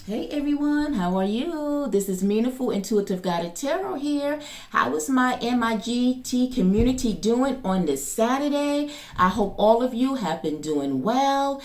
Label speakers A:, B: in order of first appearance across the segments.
A: Hey everyone, how are you? This is Meaningful Intuitive Guided Tarot here. How is my MIGT community doing on this Saturday? I hope all of you have been doing well.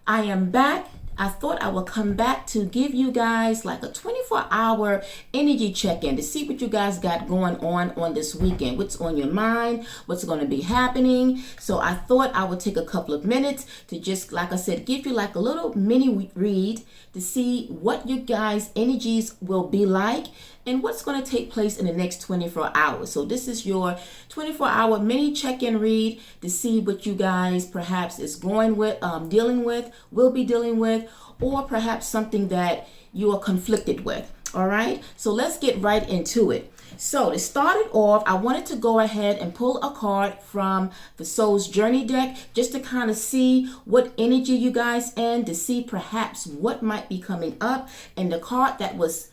A: I am back. I thought I would come back to give you guys like a 24-hour energy check-in to see what you guys got going on this weekend. What's on your mind? What's going to be happening? So I thought I would take a couple of minutes to just, like I said, give you like a little mini read to see what you guys' energies will be like and what's going to take place in the next 24 hours. So this is your 24-hour mini check-in read to see what you guys perhaps is going with, dealing with, will be dealing with, or perhaps something that you are conflicted with. All right, so let's get right into it. So to start it off, I wanted to go ahead and pull a card from the Soul's Journey deck just to kind of see what energy you guys in, to see perhaps what might be coming up. And the card that was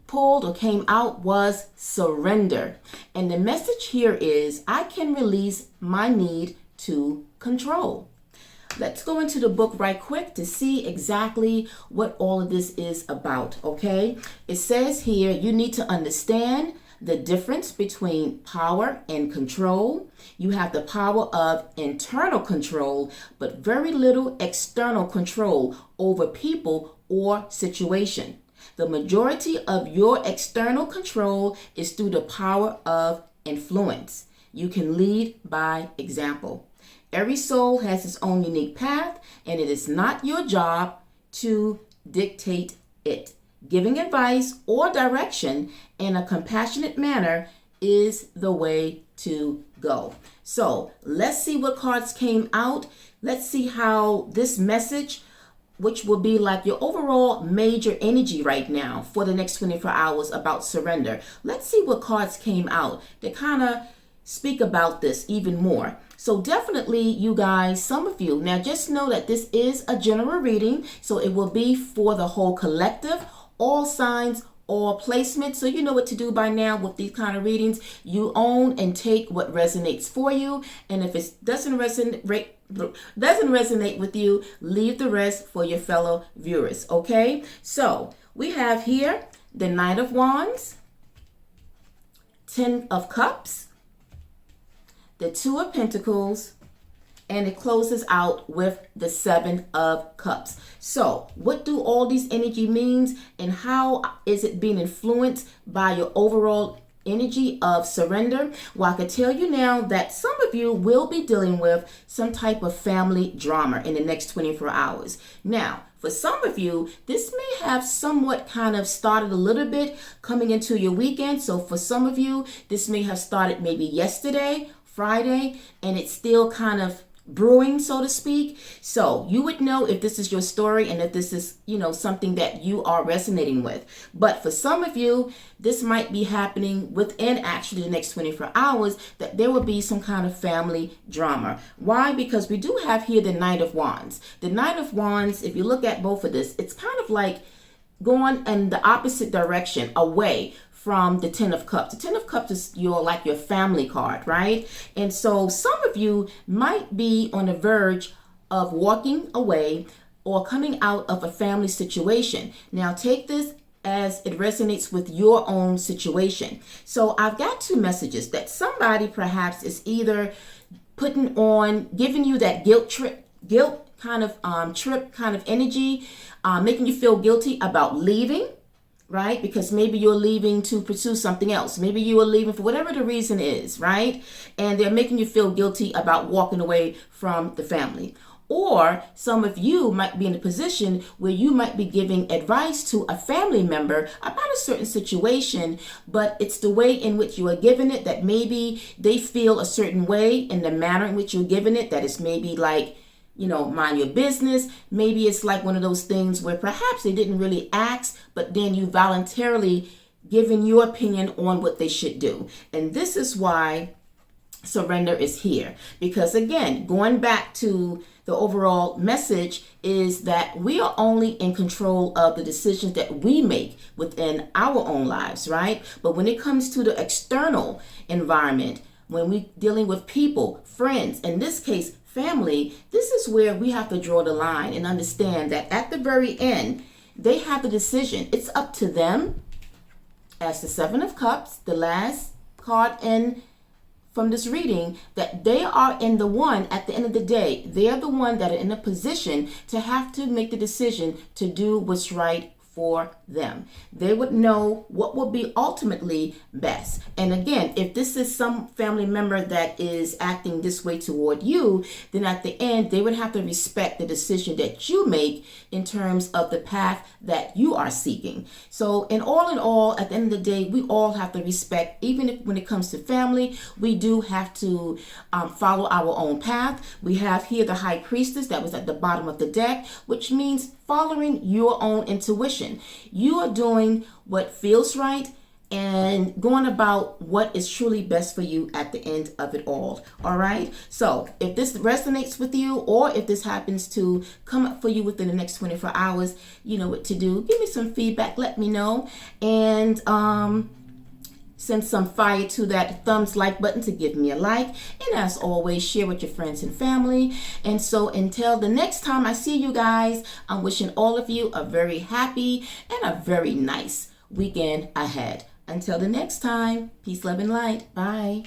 A: pulled or came out was surrender. And the message here is, I can release my need to control. Let's go into the book right quick to see exactly what all of this is about, okay? It says here, you need to understand the difference between power and control. You have the power of internal control, but very little external control over people or situation. The majority of your external control is through the power of influence. You can lead by example. Every soul has its own unique path, and it is not your job to dictate it. Giving advice or direction in a compassionate manner is the way to go. So let's see what cards came out. Let's see how this message, which will be like your overall major energy right now for the next 24 hours about surrender. Let's see what cards came out that kind of speak about this even more. So definitely, you guys, some of you, now just know that this is a general reading, so it will be for the whole collective, all signs, all placements. So you know what to do by now with these kind of readings. You own and take what resonates for you, and if it doesn't resonate with you, leave the rest for your fellow viewers, okay? So we have here the Knight of Wands, 10 of Cups, the 2 of Pentacles, and it closes out with the 7 of Cups. So what do all these energy means, and how is it being influenced by your overall energy of surrender? Well, I can tell you now that some of you will be dealing with some type of family drama in the next 24 hours. Now, for some of you, this may have somewhat kind of started a little bit coming into your weekend. So for some of you, this may have started maybe yesterday, Friday, and it's still kind of brewing, so to speak. So you would know if this is your story and if this is, something that you are resonating with. But for some of you, this might be happening within actually the next 24 hours, that there will be some kind of family drama. Why? Because we do have here the Knight of Wands. The Knight of Wands, if you look at both of this, it's kind of like going in the opposite direction, away from the 10 of Cups. The 10 of Cups is your family card, right? And so some of you might be on the verge of walking away or coming out of a family situation. Now take this as it resonates with your own situation. So I've got 2 messages that somebody perhaps is either giving you that guilt kind of energy, making you feel guilty about leaving, right? Because maybe you're leaving to pursue something else. Maybe you are leaving for whatever the reason is, right? And they're making you feel guilty about walking away from the family. Or some of you might be in a position where you might be giving advice to a family member about a certain situation, but it's the way in which you are giving it that maybe they feel a certain way in the manner in which you're giving it, that is maybe like, mind your business. Maybe it's like one of those things where perhaps they didn't really ask, but then you voluntarily given your opinion on what they should do. And this is why surrender is here. Because again, going back to the overall message is that we are only in control of the decisions that we make within our own lives, right? But when it comes to the external environment, when we're dealing with people, friends, in this case, family, this is where we have to draw the line and understand that at the very end, they have the decision. It's up to them. As the Seven of Cups, the last card in from this reading, that they are in the one, at the end of the day, they are the one that are in a position to have to make the decision to do what's right for them. They would know what will be ultimately best. And again, if this is some family member that is acting this way toward you, then at the end, they would have to respect the decision that you make in terms of the path that you are seeking. So in all, at the end of the day, we all have to respect, even if when it comes to family, we do have to follow our own path. We have here the High Priestess that was at the bottom of the deck, which means following your own intuition. You are doing what feels right and going about what is truly best for you at the end of it all. All right. So if this resonates with you, or if this happens to come up for you within the next 24 hours, you know what to do. Give me some feedback. Let me know. And send some fire to that thumbs like button to give me a like. And as always, share with your friends and family. And so until the next time I see you guys, I'm wishing all of you a very happy and a very nice weekend ahead. Until the next time, peace, love, and light. Bye.